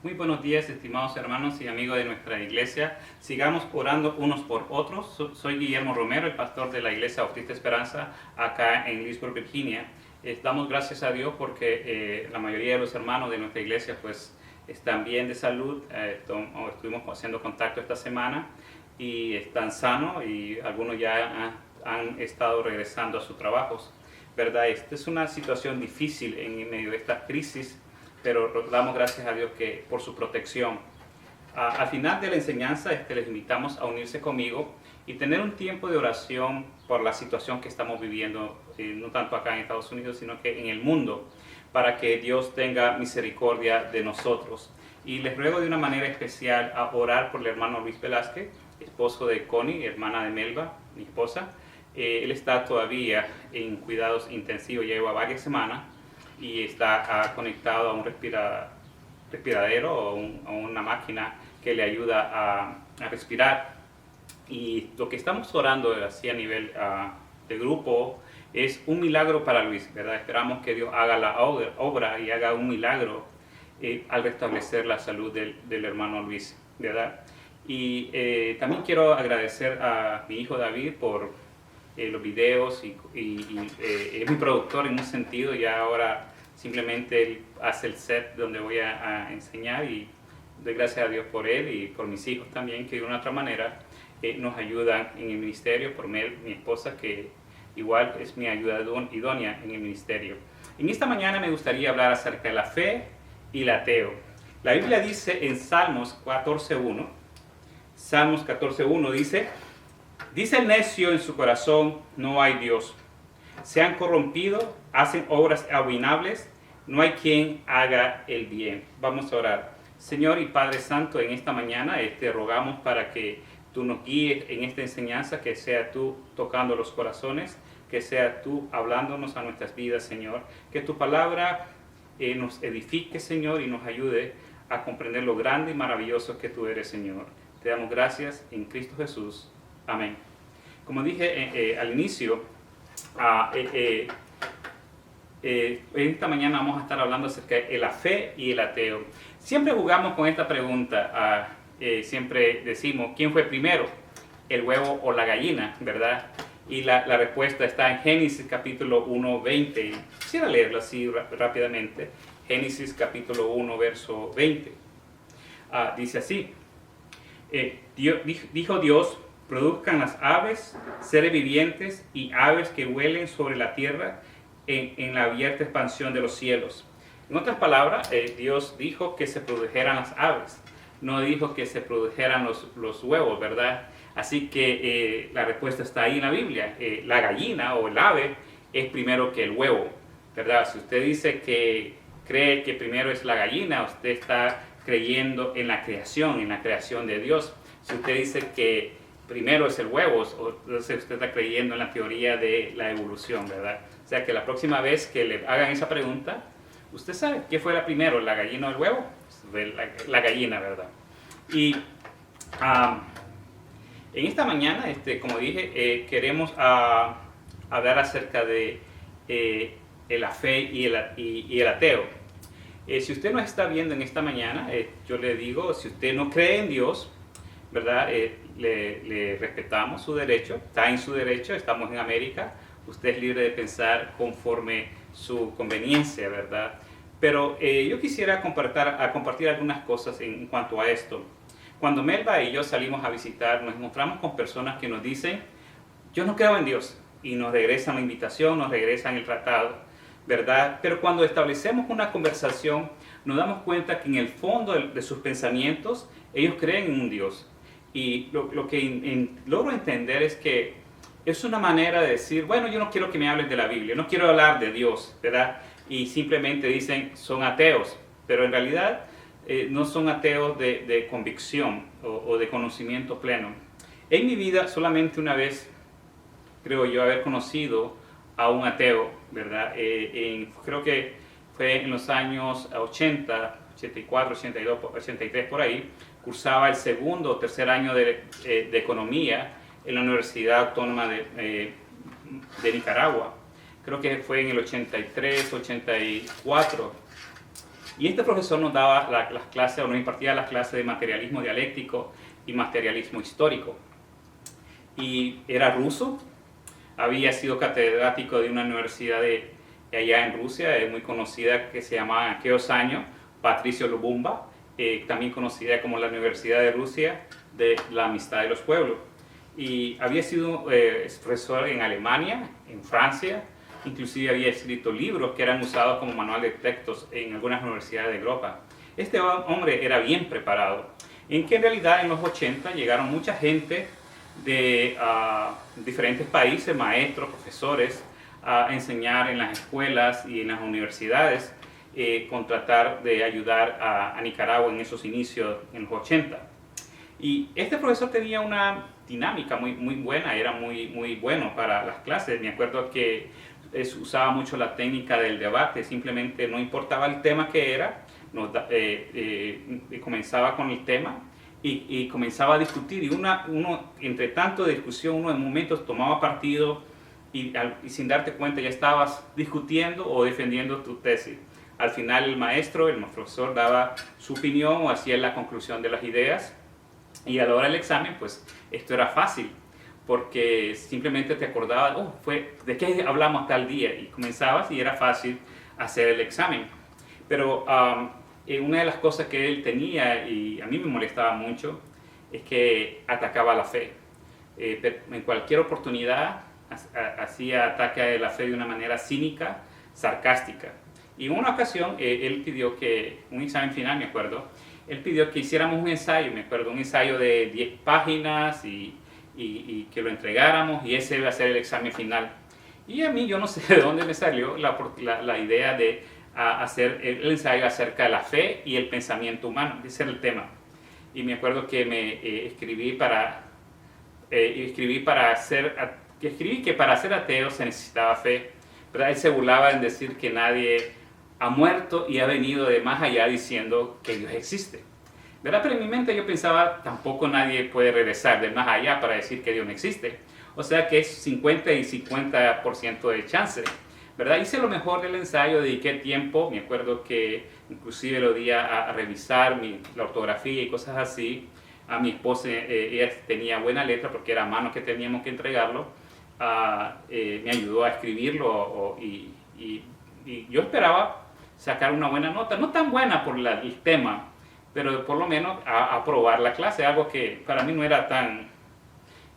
Muy buenos días, estimados hermanos y amigos de nuestra iglesia. Sigamos orando unos por otros. Soy Guillermo Romero, el pastor de la Iglesia Bautista Esperanza, acá en Leesburg, Virginia. Damos gracias a Dios porque la mayoría de los hermanos de nuestra iglesia pues están bien de salud. Estuvimos haciendo contacto esta semana y están sanos, y algunos ya han estado regresando a sus trabajos, ¿verdad? Esta es una situación difícil en medio de esta crisis, pero damos gracias a Dios por su protección. Al final de la enseñanza les invitamos a unirse conmigo y tener un tiempo de oración por la situación que estamos viviendo, no tanto acá en Estados Unidos, sino que en el mundo, para que Dios tenga misericordia de nosotros. Y les ruego de una manera especial a orar por el hermano Luis Velázquez, esposo de Connie, hermana de Melba, mi esposa. Él está todavía en cuidados intensivos, lleva varias semanas, y está conectado a un respiradero o a una máquina que le ayuda a respirar. Y lo que estamos orando así a nivel de grupo es un milagro para Luis, ¿verdad? Esperamos que Dios haga la obra y haga un milagro al restablecer la salud del hermano Luis, ¿verdad? Y también quiero agradecer a mi hijo David por los videos y es mi productor en un sentido, y ahora simplemente él hace el set donde voy a enseñar, y doy gracias a Dios por él y por mis hijos también, que de una otra manera nos ayudan en el ministerio, por Mel, mi esposa, que igual es mi ayuda idónea en el ministerio. En esta mañana me gustaría hablar acerca de la fe y el ateo. La Biblia dice en Salmos 14.1, Salmos 14.1 dice el necio en su corazón, no hay Dios. Se han corrompido, hacen obras abominables, no hay quien haga el bien. Vamos a orar. Señor y Padre Santo, en esta mañana te rogamos para que tú nos guíes en esta enseñanza, que sea tú tocando los corazones, que sea tú hablándonos a nuestras vidas, Señor. Que tu palabra nos edifique, Señor, y nos ayude a comprender lo grande y maravilloso que tú eres, Señor. Te damos gracias en Cristo Jesús. Amén. Como dije al inicio, esta mañana vamos a estar hablando acerca de la fe y el ateo. Siempre jugamos con esta pregunta, siempre decimos, ¿quién fue primero, el huevo o la gallina? ¿Verdad? Y la respuesta está en Génesis capítulo 1, 20. Quisiera leerlo así rápidamente. Génesis capítulo 1, verso 20. Dice así, dijo Dios, produzcan las aves, seres vivientes y aves que vuelen sobre la tierra en la abierta expansión de los cielos. En otras palabras, Dios dijo que se produjeran las aves, no dijo que se produjeran los huevos, ¿verdad? Así que la respuesta está ahí en la Biblia. La gallina o el ave es primero que el huevo, ¿verdad? Si usted dice que cree que primero es la gallina, usted está creyendo en la creación de Dios. Si usted dice que primero es el huevo, entonces usted está creyendo en la teoría de la evolución, ¿verdad? O sea que la próxima vez que le hagan esa pregunta, usted sabe qué fue la primero, la gallina o el huevo. La gallina, ¿verdad? Y en esta mañana, como dije, queremos hablar acerca de la fe y el ateo. Si usted nos está viendo en esta mañana, yo le digo, si usted no cree en Dios, ¿verdad? Le respetamos su derecho, está en su derecho, estamos en América, usted es libre de pensar conforme su conveniencia, ¿verdad? Pero yo quisiera compartir algunas cosas en cuanto a esto. Cuando Melba y yo salimos a visitar, nos encontramos con personas que nos dicen, yo no creo en Dios, y nos regresan la invitación, nos regresan el tratado, ¿verdad? Pero cuando establecemos una conversación, nos damos cuenta que en el fondo de sus pensamientos, ellos creen en un Dios. Y lo que logro entender es que es una manera de decir, bueno, yo no quiero que me hables de la Biblia, no quiero hablar de Dios, ¿verdad? Y simplemente dicen, son ateos, pero en realidad no son ateos de convicción o de conocimiento pleno. En mi vida solamente una vez creo yo haber conocido a un ateo, ¿verdad? Creo que fue en los años 80, 84, 82, 83 por ahí. Cursaba el segundo o tercer año de economía en la Universidad Autónoma de Nicaragua. Creo que fue en el 83, 84. Y este profesor nos daba las clases, o nos impartía las clases de materialismo dialéctico y materialismo histórico. Y era ruso, había sido catedrático de una universidad de allá en Rusia, muy conocida, que se llamaba en aquellos años Patricio Lubumba, también conocida como la Universidad de Rusia de la Amistad de los Pueblos. Y había sido profesor en Alemania, en Francia, inclusive había escrito libros que eran usados como manual de textos en algunas universidades de Europa. Este hombre era bien preparado, en que en realidad en los 80 llegaron mucha gente de diferentes países, maestros, profesores, a enseñar en las escuelas y en las universidades, con tratar de ayudar a Nicaragua en esos inicios en los 80. Y este profesor tenía una dinámica muy buena, era muy bueno para las clases. Me acuerdo que usaba mucho la técnica del debate, simplemente no importaba el tema que era, comenzaba con el tema y comenzaba a discutir, y uno entre tanto de discusión, uno en momentos tomaba partido y sin darte cuenta ya estabas discutiendo o defendiendo tu tesis. Al final el profesor daba su opinión o hacía la conclusión de las ideas, y a la hora del examen pues esto era fácil, porque simplemente te acordabas, ¿de qué hablamos tal día? Y comenzabas y era fácil hacer el examen. Pero una de las cosas que él tenía, y a mí me molestaba mucho, es que atacaba la fe. En cualquier oportunidad hacía ataque a la fe de una manera cínica, sarcástica. Y en una ocasión él pidió un examen final, me acuerdo, él pidió que hiciéramos un ensayo, un ensayo de 10 páginas y que lo entregáramos, y ese iba a ser el examen final. Y a mí, yo no sé de dónde me salió la idea de hacer el ensayo acerca de la fe y el pensamiento humano. Ese era el tema. Y me acuerdo que escribí que para ser ateo se necesitaba fe. Pero él se burlaba en decir que nadie ha muerto y ha venido de más allá diciendo que Dios existe, ¿verdad? Pero en mi mente yo pensaba, tampoco nadie puede regresar de más allá para decir que Dios no existe. O sea que es 50 y 50% de chance, ¿verdad? Hice lo mejor del ensayo, dediqué tiempo, me acuerdo que inclusive lo di a revisar la ortografía y cosas así. A mi esposa, ella tenía buena letra porque era a mano que teníamos que entregarlo, me ayudó a escribirlo y yo esperaba sacar una buena nota, no tan buena por el tema, pero por lo menos aprobar la clase, algo que para mí no era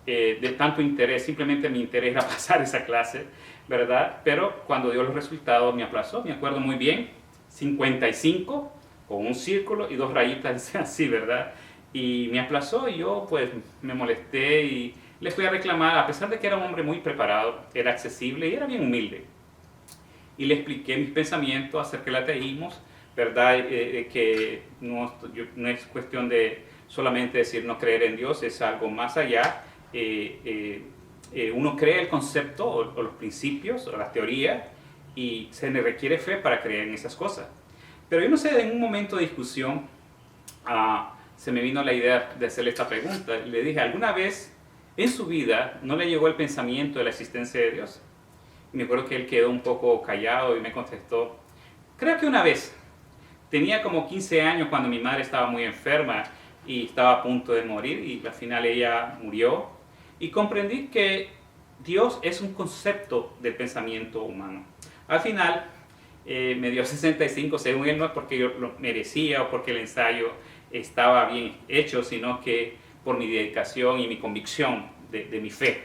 de tanto interés, simplemente mi interés era pasar esa clase, ¿verdad? Pero cuando dio los resultados me aplazó, me acuerdo muy bien, 55 con un círculo y 2 rayitas así, ¿verdad? Y me aplazó y yo pues me molesté y le fui a reclamar, a pesar de que era un hombre muy preparado, era accesible y era bien humilde. Y le expliqué mis pensamientos acerca del ateísmo, ¿verdad? Que no es cuestión de solamente decir no creer en Dios, es algo más allá. Uno cree el concepto o los principios o las teorías, y se le requiere fe para creer en esas cosas. Pero yo no sé, en un momento de discusión se me vino la idea de hacerle esta pregunta. Le dije, ¿alguna vez en su vida no le llegó el pensamiento de la existencia de Dios? Y me acuerdo que él quedó un poco callado y me contestó, creo que una vez. Tenía como 15 años cuando mi madre estaba muy enferma y estaba a punto de morir, y al final ella murió, y comprendí que Dios es un concepto del pensamiento humano. Al final me dio 65, según él, no es porque yo lo merecía o porque el ensayo estaba bien hecho, sino que por mi dedicación y mi convicción de mi fe.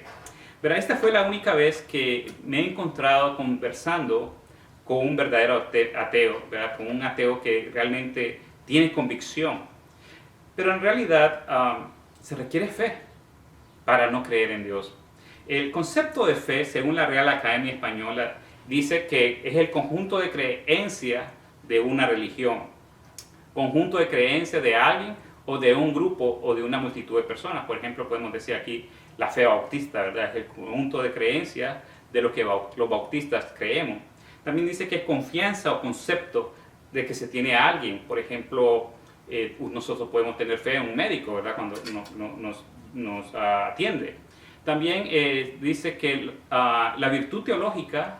Pero esta fue la única vez que me he encontrado conversando con un verdadero ateo, ¿verdad? Con un ateo que realmente tiene convicción. Pero en realidad se requiere fe para no creer en Dios. El concepto de fe, según la Real Academia Española, dice que es el conjunto de creencias de una religión, conjunto de creencias de alguien o de un grupo o de una multitud de personas. Por ejemplo, podemos decir aquí la fe bautista, ¿verdad? Es el conjunto de creencias de lo que los bautistas creemos. También dice que es confianza o concepto de que se tiene a alguien. Por ejemplo, nosotros podemos tener fe en un médico, ¿verdad? Cuando nos atiende. También dice que la virtud teológica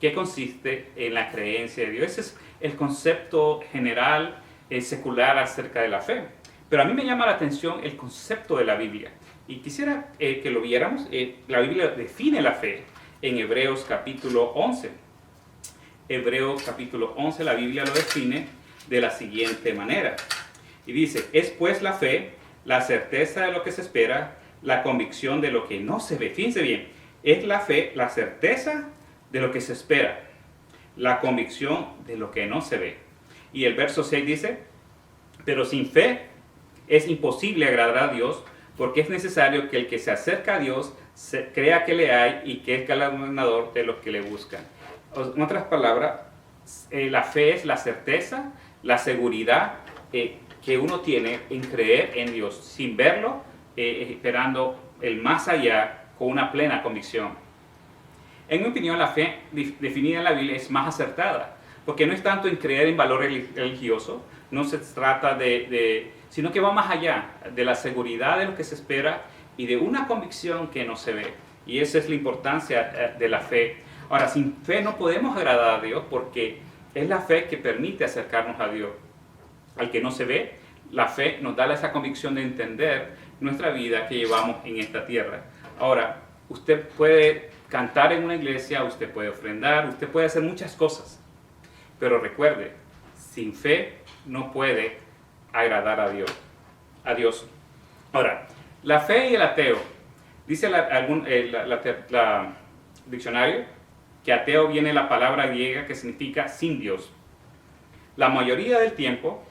que consiste en la creencia de Dios. Ese es el concepto general, secular acerca de la fe. Pero a mí me llama la atención el concepto de la Biblia. Y quisiera que lo viéramos. La Biblia define la fe en Hebreos capítulo 11. Hebreos capítulo 11, la Biblia lo define de la siguiente manera. Y dice, es pues la fe, la certeza de lo que se espera, la convicción de lo que no se ve. Fíjense bien, es la fe, la certeza de lo que se espera, la convicción de lo que no se ve. Y el verso 6 dice, pero sin fe es imposible agradar a Dios, porque es necesario que el que se acerca a Dios crea que le hay y que es galardonador de los que le buscan. En otras palabras, la fe es la certeza, la seguridad que uno tiene en creer en Dios, sin verlo, esperando el más allá con una plena convicción. En mi opinión, la fe definida en la Biblia es más acertada, porque no es tanto en creer en valor religioso, no se trata sino que va más allá de la seguridad de lo que se espera y de una convicción que no se ve. Y esa es la importancia de la fe. Ahora, sin fe no podemos agradar a Dios porque es la fe que permite acercarnos a Dios. Al que no se ve, la fe nos da esa convicción de entender nuestra vida que llevamos en esta tierra. Ahora, usted puede cantar en una iglesia, usted puede ofrendar, usted puede hacer muchas cosas. Pero recuerde, sin fe no puede agradar a Dios. Ahora, la fe y el ateo. Dice el diccionario que ateo viene de la palabra griega que significa sin Dios. La mayoría del tiempo,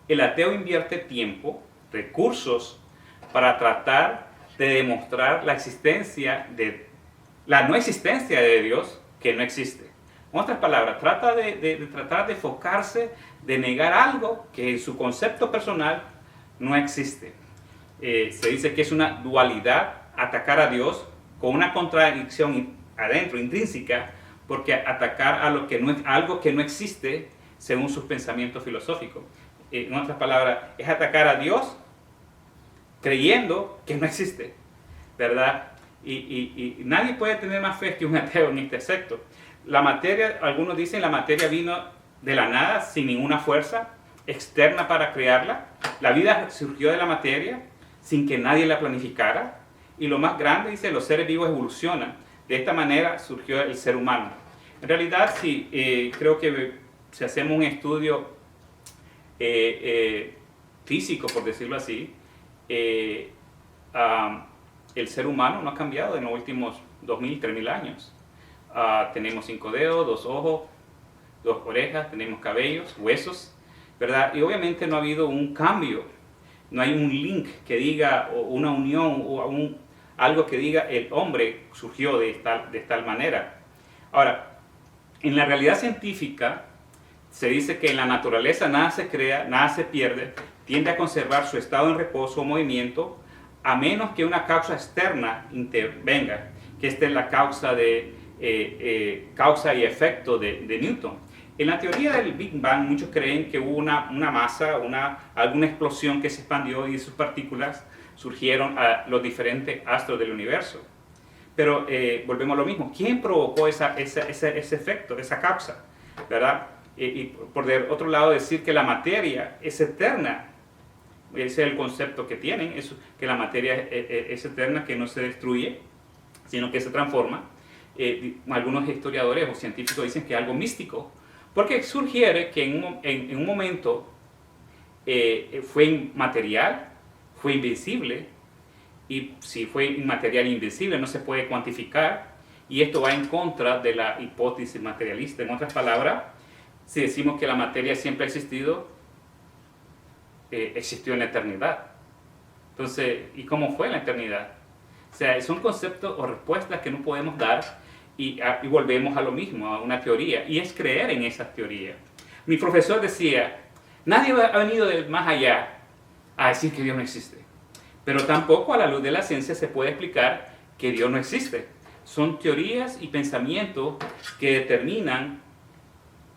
el ateo invierte tiempo, recursos, para tratar de demostrar la no existencia de Dios, que no existe. En otras palabras, trata de tratar de enfocarse, de negar algo que en su concepto personal no existe. Se dice que es una dualidad atacar a Dios con una contradicción adentro, intrínseca, porque atacar a algo que no existe según sus pensamientos filosóficos. En otras palabras, es atacar a Dios creyendo que no existe, ¿verdad? Y nadie puede tener más fe que un ateo en este aspecto. La materia, algunos dicen, la materia vino de la nada, sin ninguna fuerza externa para crearla. La vida surgió de la materia, sin que nadie la planificara. Y lo más grande, dice, los seres vivos evolucionan. De esta manera surgió el ser humano. En realidad, sí, creo que si hacemos un estudio físico, por decirlo así, el ser humano no ha cambiado en los últimos 2.000, 3.000 años. Tenemos 5 dedos, 2 ojos, 2 orejas, tenemos cabellos, huesos, ¿verdad? Y obviamente no ha habido un cambio, no hay un link que diga, o una unión, o algo que diga el hombre surgió de tal manera. Ahora, en la realidad científica se dice que en la naturaleza nada se crea, nada se pierde, tiende a conservar su estado en reposo o movimiento, a menos que una causa externa intervenga, que esta es la causa causa y efecto de Newton. En la teoría del Big Bang, muchos creen que hubo una masa, alguna explosión que se expandió y de sus partículas surgieron a los diferentes astros del universo. Pero volvemos a lo mismo. ¿Quién provocó ese efecto, esa causa? ¿Verdad? Y por el otro lado, decir que la materia es eterna. Ese es el concepto que tienen, que la materia es eterna, que no se destruye, sino que se transforma. Algunos historiadores o científicos dicen que es algo místico, porque sugiere que en un momento fue inmaterial, fue invisible, y si fue inmaterial e invisible no se puede cuantificar, y esto va en contra de la hipótesis materialista. En otras palabras, si decimos que la materia siempre ha existido, existió en la eternidad. Entonces, ¿y cómo fue la eternidad? O sea, son conceptos o respuestas que no podemos dar y volvemos a lo mismo, a una teoría, y es creer en esas teorías. Mi profesor decía, nadie ha venido del más allá a decir que Dios no existe, pero tampoco a la luz de la ciencia se puede explicar que Dios no existe. Son teorías y pensamientos que determinan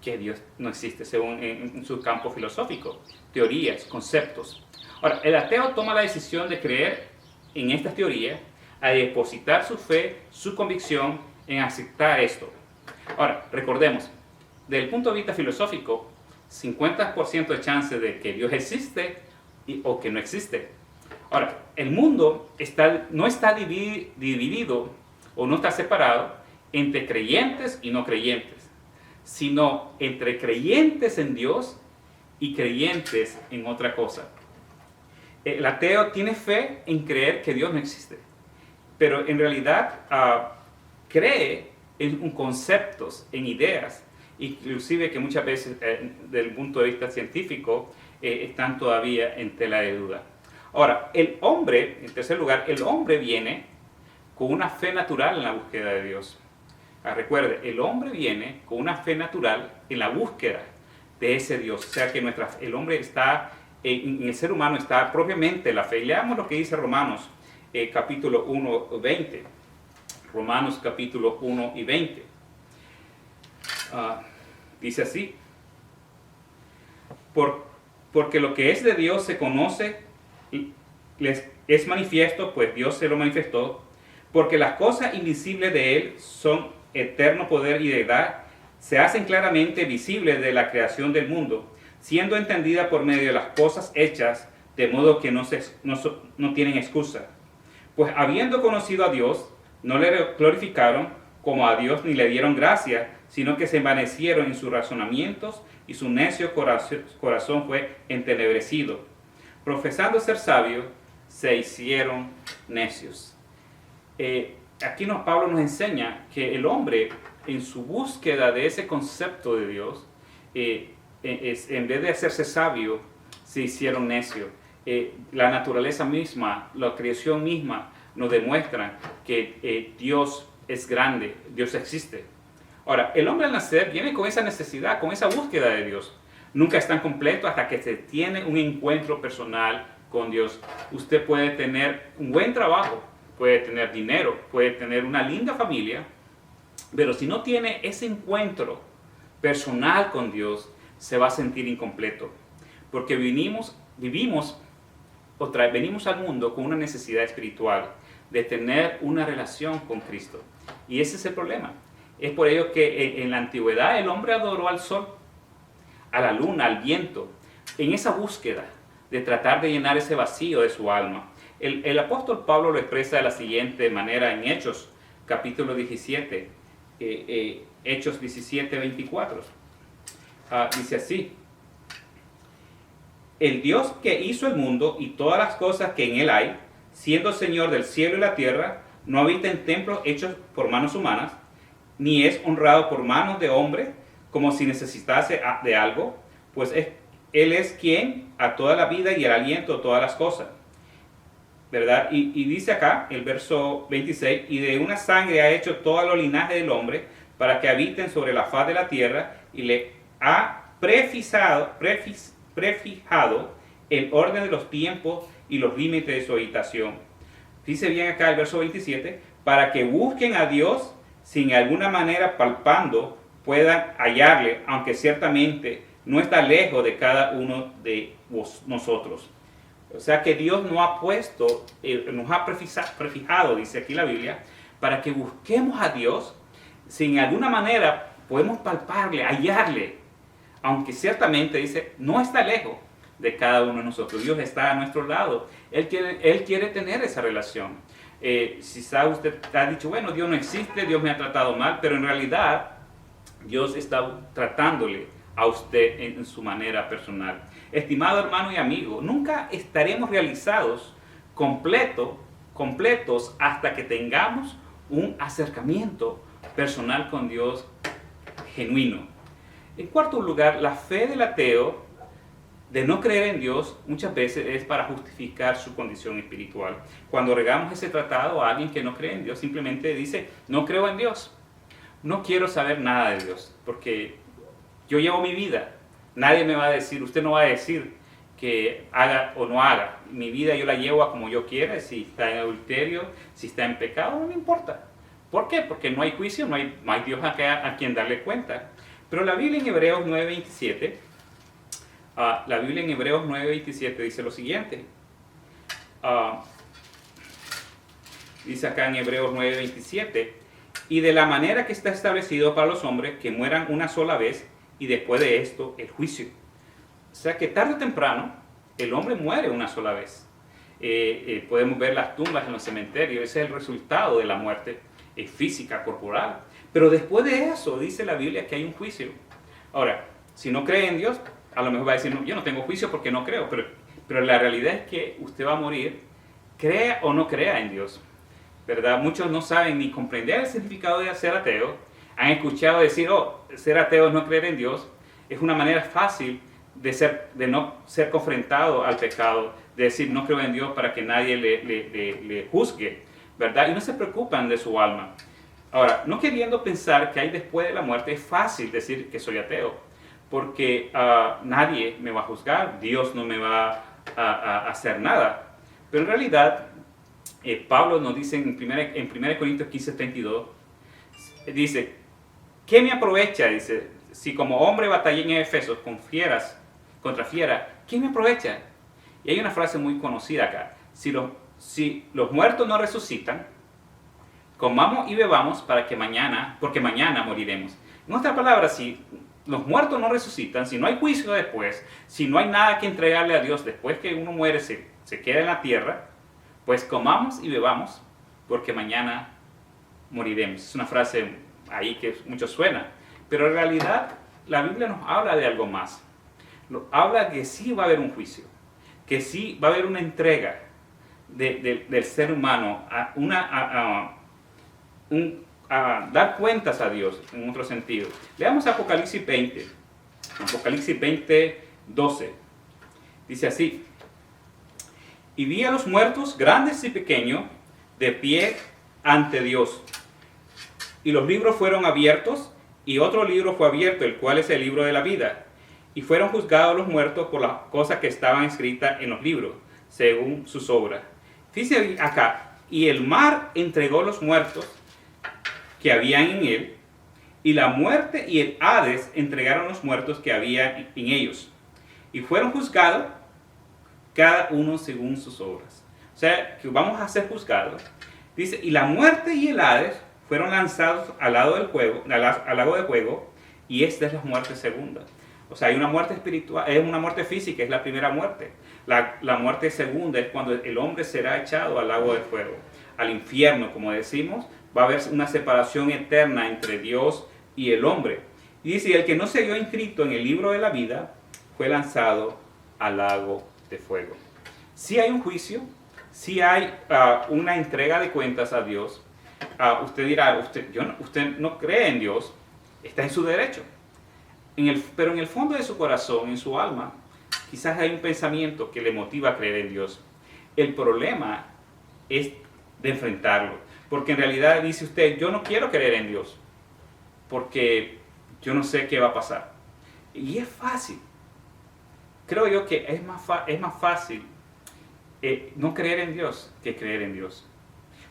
que Dios no existe según en su campo filosófico, teorías, conceptos. Ahora, el ateo toma la decisión de creer en estas teorías, a depositar su fe, su convicción en aceptar esto. Ahora, recordemos, desde el punto de vista filosófico, 50% de chance de que Dios existe o que no existe. Ahora, el mundo no está dividido o no está separado entre creyentes y no creyentes, sino entre creyentes en Dios y creyentes en otra cosa. El ateo tiene fe en creer que Dios no existe, pero en realidad cree en conceptos, en ideas, inclusive que muchas veces desde el punto de vista científico están todavía en tela de duda. Ahora, el hombre, en tercer lugar, el hombre viene con una fe natural en la búsqueda de Dios. Recuerde, el hombre viene con una fe natural en la búsqueda de ese Dios. O sea que el hombre está, en el ser humano está propiamente la fe. Y leamos lo que dice Romanos capítulo 1, 20. Romanos capítulo 1 y 20. Dice así: porque lo que es de Dios se conoce, es manifiesto, pues Dios se lo manifestó, porque las cosas invisibles de Él son eterno poder y deidad, se hacen claramente visibles de la creación del mundo, siendo entendidas por medio de las cosas hechas, de modo que no tienen excusa. Pues habiendo conocido a Dios, no le glorificaron como a Dios ni le dieron gracia, sino que se envanecieron en sus razonamientos y su necio corazón fue entenebrecido. Profesando ser sabios, se hicieron necios. Aquí Pablo nos enseña que el hombre, en su búsqueda de ese concepto de Dios, en vez de hacerse sabio, se hicieron necios. La naturaleza misma, la creación misma, nos demuestra que Dios es grande, Dios existe. Ahora, el hombre al nacer viene con esa necesidad, con esa búsqueda de Dios. Nunca es tan completo hasta que se tiene un encuentro personal con Dios. Usted puede tener un buen trabajo, puede tener dinero, puede tener una linda familia, pero si no tiene ese encuentro personal con Dios, se va a sentir incompleto. Porque venimos al mundo con una necesidad espiritual de tener una relación con Cristo. Y ese es el problema. Es por ello que en la antigüedad el hombre adoró al sol, a la luna, al viento, en esa búsqueda de tratar de llenar ese vacío de su alma. El apóstol Pablo lo expresa de la siguiente manera en Hechos, capítulo 17, Hechos 17, 24. Dice así: el Dios que hizo el mundo y todas las cosas que en él hay, siendo Señor del cielo y la tierra, no habita en templos hechos por manos humanas, ni es honrado por manos de hombre como si necesitase de algo, pues Él es quien a toda la vida y el aliento de todas las cosas. ¿Verdad? Y dice acá, el verso 26, y de una sangre ha hecho todo los linajes del hombre, para que habiten sobre la faz de la tierra, y le ha prefijado el orden de los tiempos y los límites de su habitación. Dice bien acá el verso 27, para que busquen a Dios, sin alguna manera palpando puedan hallarle, aunque ciertamente no está lejos de cada uno de nosotros. O sea que Dios nos ha puesto, nos ha prefijado, dice aquí la Biblia, para que busquemos a Dios, sin alguna manera podemos palparle, hallarle, aunque ciertamente dice, no está lejos de cada uno de nosotros. Dios está a nuestro lado. Él quiere tener esa relación. Si usted ha dicho, bueno, Dios no existe, Dios me ha tratado mal, pero en realidad Dios está tratándole a usted en su manera personal. Estimado hermano y amigo, nunca estaremos realizados completos hasta que tengamos un acercamiento personal con Dios genuino. En cuarto lugar, la fe del ateo de no creer en Dios muchas veces es para justificar su condición espiritual. Cuando regamos ese tratado a alguien que no cree en Dios, simplemente dice, no creo en Dios, no quiero saber nada de Dios, porque yo llevo mi vida, nadie me va a decir, usted no va a decir que haga o no haga, mi vida yo la llevo a como yo quiera, si está en adulterio, si está en pecado, no me importa. ¿Por qué? Porque no hay juicio, no hay Dios a quien darle cuenta. Pero la Biblia en Hebreos 9:27, la Biblia en Hebreos 9:27 dice lo siguiente. Dice acá en Hebreos 9:27, y de la manera que está establecido para los hombres que mueran una sola vez y después de esto el juicio. O sea que tarde o temprano el hombre muere una sola vez. Podemos ver las tumbas en los cementerios, ese es el resultado de la muerte física, corporal. Pero después de eso dice la Biblia que hay un juicio. Ahora, si no cree en Dios, a lo mejor va a decir, no, yo no tengo juicio porque no creo, pero la realidad es que usted va a morir, crea o no crea en Dios, ¿verdad? Muchos no saben ni comprender el significado de ser ateo, han escuchado decir, oh, ser ateo es no creer en Dios, es una manera fácil de no ser confrontado al pecado, de decir no creo en Dios para que nadie le juzgue, ¿verdad? Y no se preocupan de su alma. Ahora, no queriendo pensar que hay después de la muerte, es fácil decir que soy ateo, porque nadie me va a juzgar, Dios no me va a hacer nada. Pero en realidad, Pablo nos dice en 1 Corintios 15:32, dice, ¿qué me aprovecha? Dice, si como hombre batallé en Efesos contra fieras, ¿qué me aprovecha? Y hay una frase muy conocida acá, si los muertos no resucitan, comamos y bebamos porque mañana moriremos. En otras palabras, si los muertos no resucitan, si no hay juicio después, si no hay nada que entregarle a Dios después que uno muere, se queda en la tierra, pues comamos y bebamos porque mañana moriremos. Es una frase ahí que mucho suena, pero en realidad la Biblia nos habla de algo más. Habla que sí va a haber un juicio, que sí va a haber una entrega del ser humano a dar cuentas a Dios, en otro sentido. Leamos Apocalipsis 20, Apocalipsis 20:12. Dice así, y vi a los muertos, grandes y pequeños, de pie ante Dios. Y los libros fueron abiertos, y otro libro fue abierto, el cual es el libro de la vida. Y fueron juzgados los muertos por las cosas que estaban escritas en los libros, según sus obras. Dice acá, y el mar entregó los muertos que habían en él, y la muerte y el Hades entregaron los muertos que había en ellos. Y fueron juzgados cada uno según sus obras. O sea, que vamos a ser juzgados. Dice, y la muerte y el Hades fueron lanzados al lago de fuego, y esta es la muerte segunda. O sea, hay una muerte espiritual, es una muerte física, es la primera muerte. La muerte segunda es cuando el hombre será echado al lago de fuego, al infierno, como decimos. Va a haber una separación eterna entre Dios y el hombre. Y dice, el que no se vio inscrito en el libro de la vida fue lanzado al lago de fuego. Si hay un juicio, si hay una entrega de cuentas a Dios. Usted dirá, usted no cree en Dios, está en su derecho. Pero en el fondo de su corazón, en su alma, quizás hay un pensamiento que le motiva a creer en Dios. El problema es de enfrentarlo. Porque en realidad dice usted, yo no quiero creer en Dios, porque yo no sé qué va a pasar. Y es fácil. Creo yo que es más fácil no creer en Dios que creer en Dios.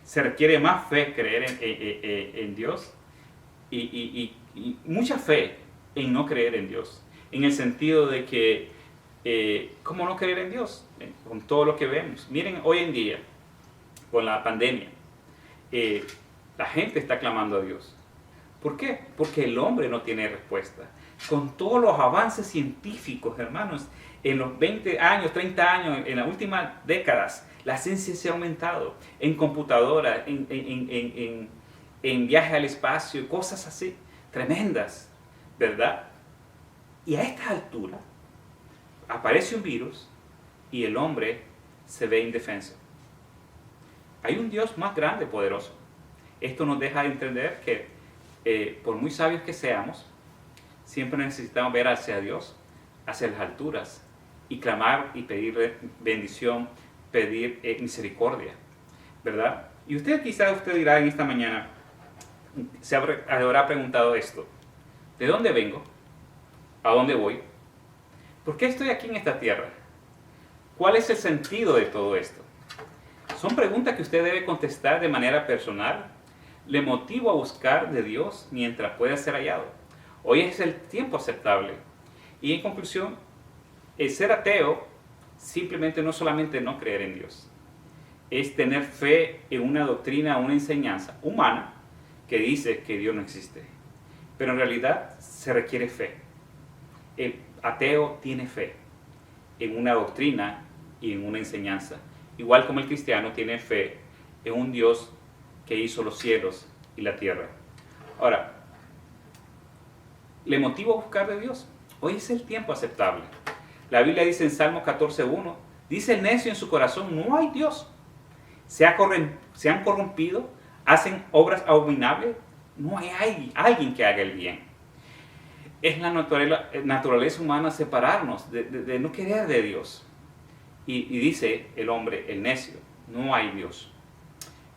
Se requiere más fe creer en Dios y mucha fe en no creer en Dios. En el sentido de que, ¿cómo no creer en Dios? Con todo lo que vemos. Miren, hoy en día, con la pandemia, la gente está clamando a Dios. ¿Por qué? Porque el hombre no tiene respuesta. Con todos los avances científicos, hermanos, en los 20 años, 30 años, en las últimas décadas, la ciencia se ha aumentado en computadoras, en viajes al espacio, cosas así, tremendas, ¿verdad? Y a esta altura aparece un virus y el hombre se ve indefenso. Hay un Dios más grande, poderoso. Esto nos deja entender que por muy sabios que seamos, siempre necesitamos ver hacia Dios, hacia las alturas, y clamar y pedir bendición, pedir misericordia, ¿verdad? Y usted dirá en esta mañana, se habrá preguntado esto: ¿de dónde vengo? ¿A dónde voy? ¿Por qué estoy aquí en esta tierra? ¿Cuál es el sentido de todo esto? Son preguntas que usted debe contestar de manera personal. Le motivo a buscar de Dios mientras pueda ser hallado. Hoy es el tiempo aceptable. Y en conclusión, el ser ateo simplemente no solamente no creer en Dios, es tener fe en una doctrina, una enseñanza humana que dice que Dios no existe. Pero en realidad se requiere fe. El ateo tiene fe en una doctrina y en una enseñanza, igual como el cristiano tiene fe en un Dios que hizo los cielos y la tierra. Ahora, ¿le motiva a buscar de Dios? Hoy es el tiempo aceptable. La Biblia dice en Salmo 14:1, dice el necio en su corazón, no hay Dios. Se han corrompido, hacen obras abominables, no hay alguien que haga el bien. Es la naturaleza humana separarnos, de no querer de Dios. Y dice el hombre, el necio, no hay Dios.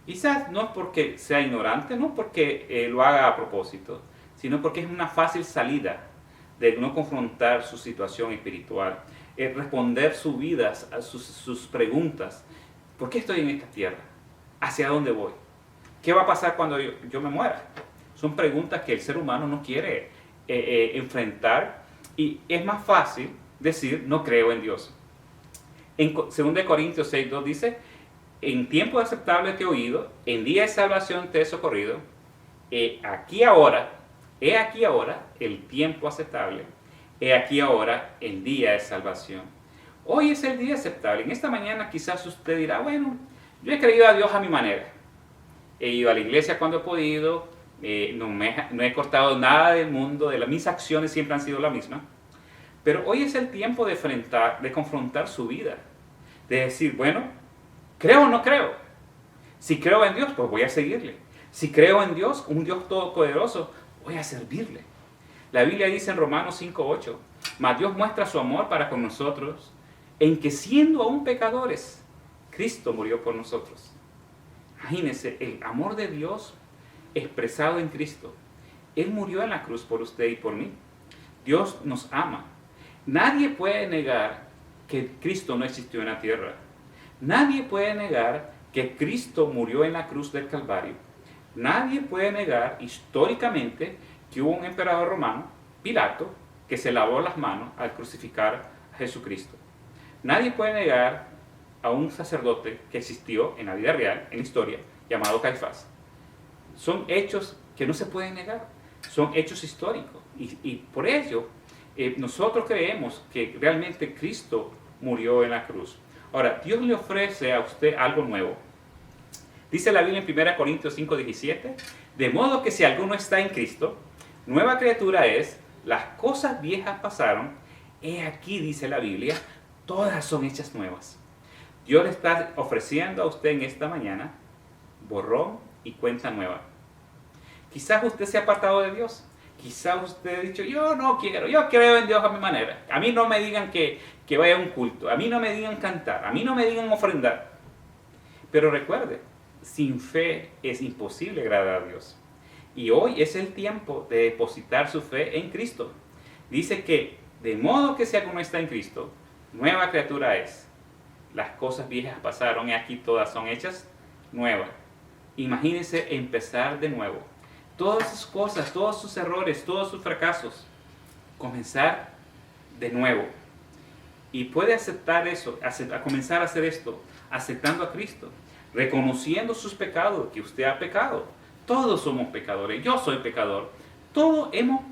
Quizás no es porque sea ignorante, no porque lo haga a propósito, sino porque es una fácil salida de no confrontar su situación espiritual, responder su vida, a sus preguntas. ¿Por qué estoy en esta tierra? ¿Hacia dónde voy? ¿Qué va a pasar cuando yo me muera? Son preguntas que el ser humano no quiere enfrentar, y es más fácil decir no creo en Dios. En 2 Corintios 6:2 dice, en tiempo aceptable te he oído, en día de salvación te he socorrido, he aquí ahora el tiempo aceptable, he aquí ahora el día de salvación. Hoy es el día aceptable. En esta mañana quizás usted dirá, bueno, yo he creído a Dios a mi manera. He ido a la iglesia cuando he podido, no he cortado nada del mundo, mis acciones siempre han sido las mismas. Pero hoy es el tiempo de confrontar su vida, de decir, bueno, ¿creo o no creo? Si creo en Dios, pues voy a seguirle. Si creo en Dios, un Dios todopoderoso, voy a servirle. La Biblia dice en Romanos 5:8, mas Dios muestra su amor para con nosotros, en que siendo aún pecadores, Cristo murió por nosotros. Imagínense, el amor de Dios expresado en Cristo. Él murió en la cruz por usted y por mí. Dios nos ama. Nadie puede negar que Cristo no existió en la tierra. Nadie puede negar que Cristo murió en la cruz del Calvario. Nadie puede negar históricamente que hubo un emperador romano, Pilato, que se lavó las manos al crucificar a Jesucristo. Nadie puede negar a un sacerdote que existió en la vida real, en la historia, llamado Caifás. Son hechos que no se pueden negar, son hechos históricos. Y por ello, nosotros creemos que realmente Cristo murió en la cruz. Ahora, Dios le ofrece a usted algo nuevo. Dice la Biblia en 1 Corintios 5:17, de modo que si alguno está en Cristo, nueva criatura es, las cosas viejas pasaron, he aquí, dice la Biblia, todas son hechas nuevas. Dios le está ofreciendo a usted en esta mañana borrón y cuenta nueva. Quizás usted se ha apartado de Dios. Quizás usted ha dicho, yo no quiero, yo creo en Dios a mi manera. A mí no me digan que vaya a un culto, a mí no me digan cantar, a mí no me digan ofrendar. Pero recuerde, sin fe es imposible agradar a Dios. Y hoy es el tiempo de depositar su fe en Cristo. Dice que, de modo que si alguno está en Cristo, nueva criatura es. Las cosas viejas pasaron y aquí todas son hechas nuevas. Imagínese empezar de nuevo. Todas sus cosas, todos sus errores, todos sus fracasos. Comenzar de nuevo. Y puede aceptar eso, comenzar a hacer esto, aceptando a Cristo, reconociendo sus pecados, que usted ha pecado. Todos somos pecadores, yo soy pecador. Todos hemos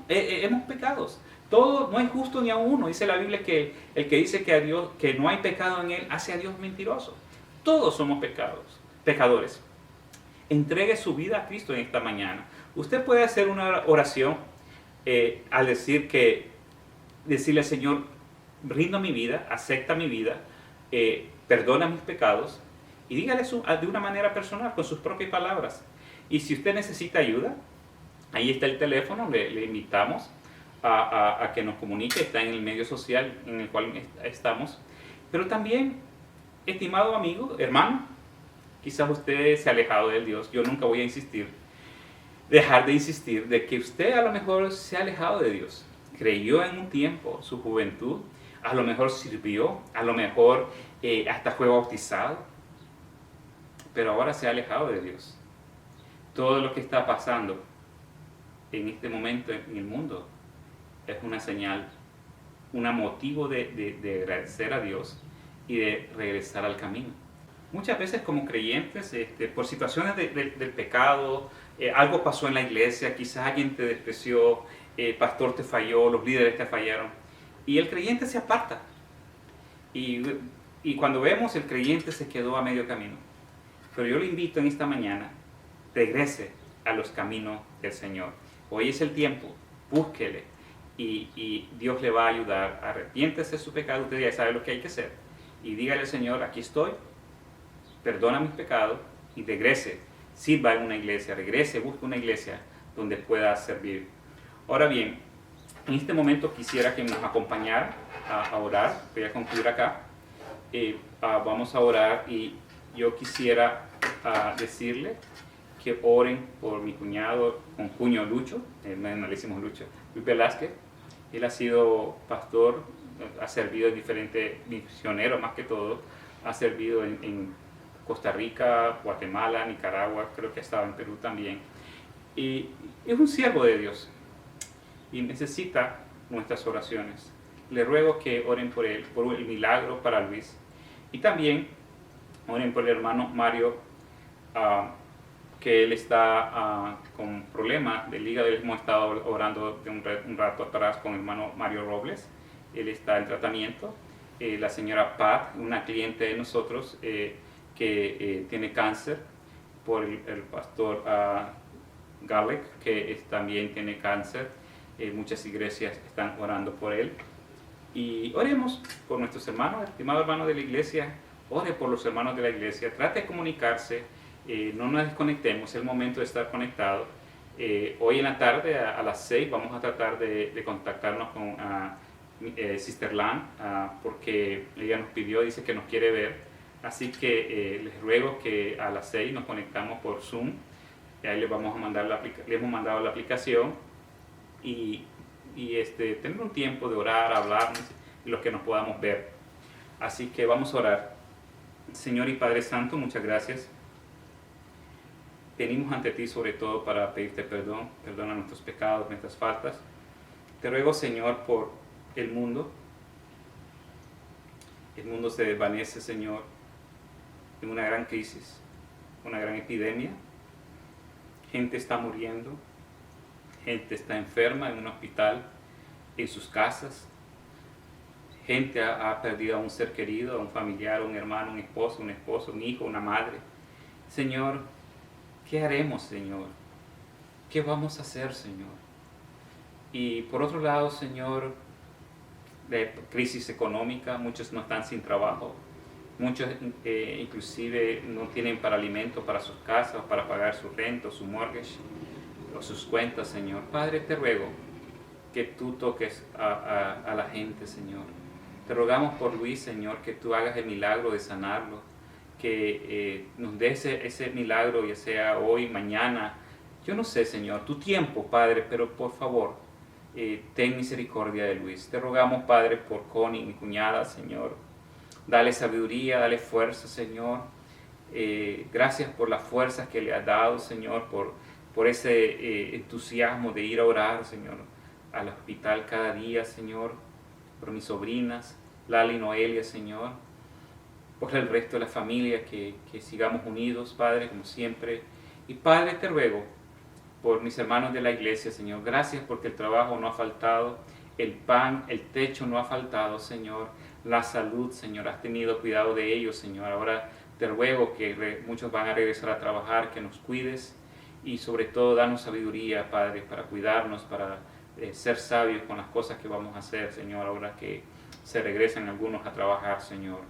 pecado. Todo, no hay justo ni a uno. Dice la Biblia que el que dice que a Dios, que no hay pecado en él, hace a Dios mentiroso. Todos somos pecadores. Entregue su vida a Cristo en esta mañana. Usted puede hacer una oración al decirle al Señor, rindo mi vida, acepta mi vida, perdona mis pecados, y dígale de una manera personal, con sus propias palabras. Y si usted necesita ayuda, ahí está el teléfono, le invitamos a que nos comunique, está en el medio social en el cual estamos. Pero también, estimado amigo, hermano, quizás usted se ha alejado de Dios. Yo nunca voy a dejar de insistir de que usted a lo mejor se ha alejado de Dios. Creyó en un tiempo, su juventud, a lo mejor sirvió, a lo mejor hasta fue bautizado, pero ahora se ha alejado de Dios. Todo lo que está pasando en este momento en el mundo es una señal, un motivo de agradecer a Dios y de regresar al camino. Muchas veces como creyentes, por situaciones del pecado, algo pasó en la iglesia, quizás alguien te despreció, el pastor te falló, los líderes te fallaron, y el creyente se aparta. Y cuando vemos, el creyente se quedó a medio camino. Pero yo le invito en esta mañana, regrese a los caminos del Señor. Hoy es el tiempo, búsquele, y Dios le va a ayudar. Arrepiéntese de su pecado, usted ya sabe lo que hay que hacer. Y dígale al Señor, aquí estoy, perdona mis pecados, y regrese, sirva en una iglesia, regrese, busque una iglesia donde pueda servir. Ahora bien, en este momento quisiera que nos acompañara a orar. Voy a concluir acá. Vamos a orar, y yo quisiera decirle que oren por mi cuñado, con cuño Lucho, no le decimos Lucho, Luis Velázquez. Él ha sido pastor, ha servido en diferentes misioneros, más que todo, ha servido en Costa Rica, Guatemala, Nicaragua, creo que ha estado en Perú también. Y es un siervo de Dios y necesita nuestras oraciones. Le ruego que oren por él, por el milagro para Luis. Y también oren por el hermano Mario, que él está con problemas del hígado. Hemos estado orando de un rato atrás con el hermano Mario Robles. Él está en tratamiento. La señora Pat, una cliente de nosotros, que tiene cáncer, por el pastor Galek, que también tiene cáncer. Muchas iglesias están orando por él. Y oremos por nuestros hermanos, estimado hermano de la iglesia. Ore por los hermanos de la iglesia, trate de comunicarse, no nos desconectemos, es el momento de estar conectados. Hoy en la tarde a las 6 vamos a tratar de contactarnos con Sister Lan, porque ella nos pidió, dice que nos quiere ver. Así que les ruego que a las 6 nos conectamos por Zoom. Ahí les hemos mandado la aplicación, y tener un tiempo de orar, hablarnos, y los que nos podamos ver. Así que vamos a orar. Señor y Padre Santo, muchas gracias. Venimos ante ti sobre todo para pedirte perdón. Perdona nuestros pecados, nuestras faltas. Te ruego, Señor, por el mundo. El mundo se desvanece, Señor, en una gran crisis, una gran epidemia. Gente está muriendo, gente está enferma en un hospital, en sus casas. Gente ha perdido a un ser querido, a un familiar, a un hermano, un esposo, un hijo, una madre. Señor, ¿qué haremos, Señor? ¿Qué vamos a hacer, Señor? Y por otro lado, Señor, de crisis económica, muchos no están sin trabajo. Muchos inclusive no tienen para alimento para sus casas, para pagar su renta, su mortgage, o sus cuentas, Señor. Padre, te ruego que tú toques a la gente, Señor. Te rogamos por Luis, Señor, que tú hagas el milagro de sanarlo, que nos des ese milagro, ya sea hoy, mañana. Yo no sé, Señor, tu tiempo, Padre, pero por favor, ten misericordia de Luis. Te rogamos, Padre, por Connie, mi cuñada, Señor. Dale sabiduría, dale fuerza, Señor. Gracias por las fuerzas que le has dado, Señor, por ese entusiasmo de ir a orar, Señor, al hospital cada día, Señor, por mis sobrinas, Lali y Noelia, Señor, por el resto de la familia, que sigamos unidos, Padre, como siempre. Y Padre, te ruego por mis hermanos de la iglesia, Señor. Gracias porque el trabajo no ha faltado, el pan, el techo no ha faltado, Señor. La salud, Señor, has tenido cuidado de ellos, Señor. Ahora te ruego que muchos van a regresar a trabajar, que nos cuides y sobre todo danos sabiduría, Padre, para cuidarnos, para ser sabios con las cosas que vamos a hacer, Señor, ahora que se regresan algunos a trabajar, Señor.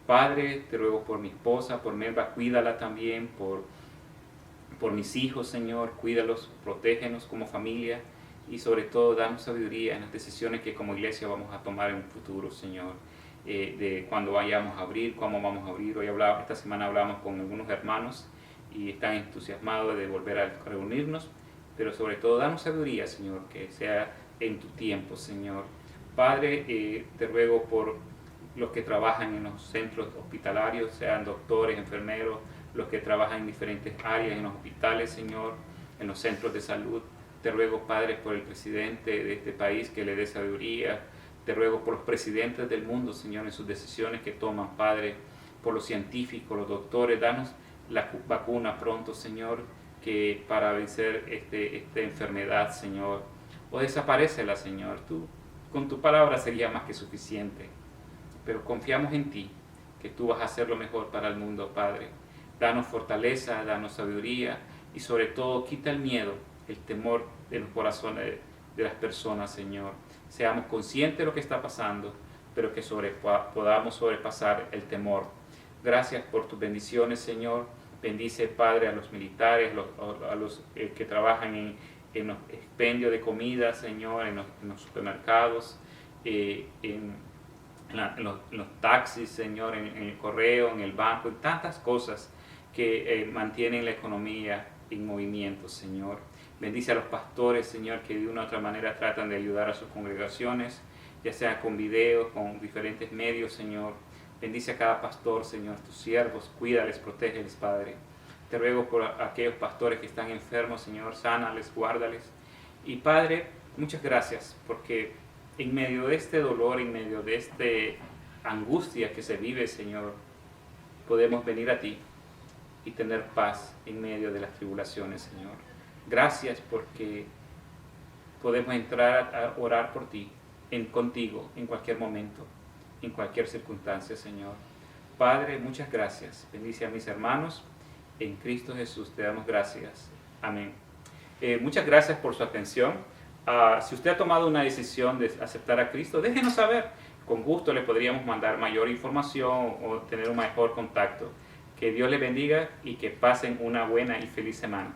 Padre, te ruego por mi esposa, por Melba, cuídala también, por mis hijos, Señor, cuídalos, protégenos como familia y sobre todo danos sabiduría en las decisiones que como iglesia vamos a tomar en un futuro, Señor, de cuando vayamos a abrir, cómo vamos a abrir. Esta semana hablamos con algunos hermanos y están entusiasmados de volver a reunirnos, pero sobre todo danos sabiduría, Señor, que sea en tu tiempo, Señor. Padre, te ruego por los que trabajan en los centros hospitalarios, sean doctores, enfermeros, los que trabajan en diferentes áreas, en los hospitales, Señor, en los centros de salud. Te ruego, Padre, por el presidente de este país, que le dé sabiduría. Te ruego por los presidentes del mundo, Señor, en sus decisiones que toman, Padre, por los científicos, los doctores. Danos la vacuna pronto, Señor, que para vencer esta enfermedad, Señor, o desaparécela, Señor. Tú, con tu palabra sería más que suficiente, pero confiamos en ti, que tú vas a hacer lo mejor para el mundo, Padre. Danos fortaleza, danos sabiduría y sobre todo quita el miedo, el temor de los corazones de las personas, Señor. Seamos conscientes de lo que está pasando, pero que podamos sobrepasar el temor. Gracias por tus bendiciones, Señor. Bendice, Padre, a los militares, a los que trabajan en los expendios de comida, Señor, en los supermercados, en los taxis, Señor, en el correo, en el banco, en tantas cosas que mantienen la economía en movimiento, Señor. Bendice a los pastores, Señor, que de una u otra manera tratan de ayudar a sus congregaciones, ya sea con videos, con diferentes medios, Señor. Bendice a cada pastor, Señor, tus siervos, cuídales, protégeles, Padre. Te ruego por aquellos pastores que están enfermos, Señor, sánales, guárdales. Y Padre, muchas gracias, porque en medio de este dolor, en medio de esta angustia que se vive, Señor, podemos venir a ti y tener paz en medio de las tribulaciones, Señor. Gracias porque podemos entrar a orar por ti, contigo, en cualquier momento, en cualquier circunstancia, Señor. Padre, muchas gracias. Bendice a mis hermanos. En Cristo Jesús te damos gracias. Amén. Muchas gracias por su atención. Si usted ha tomado una decisión de aceptar a Cristo, déjenos saber. Con gusto le podríamos mandar mayor información o tener un mejor contacto. Que Dios le bendiga y que pasen una buena y feliz semana.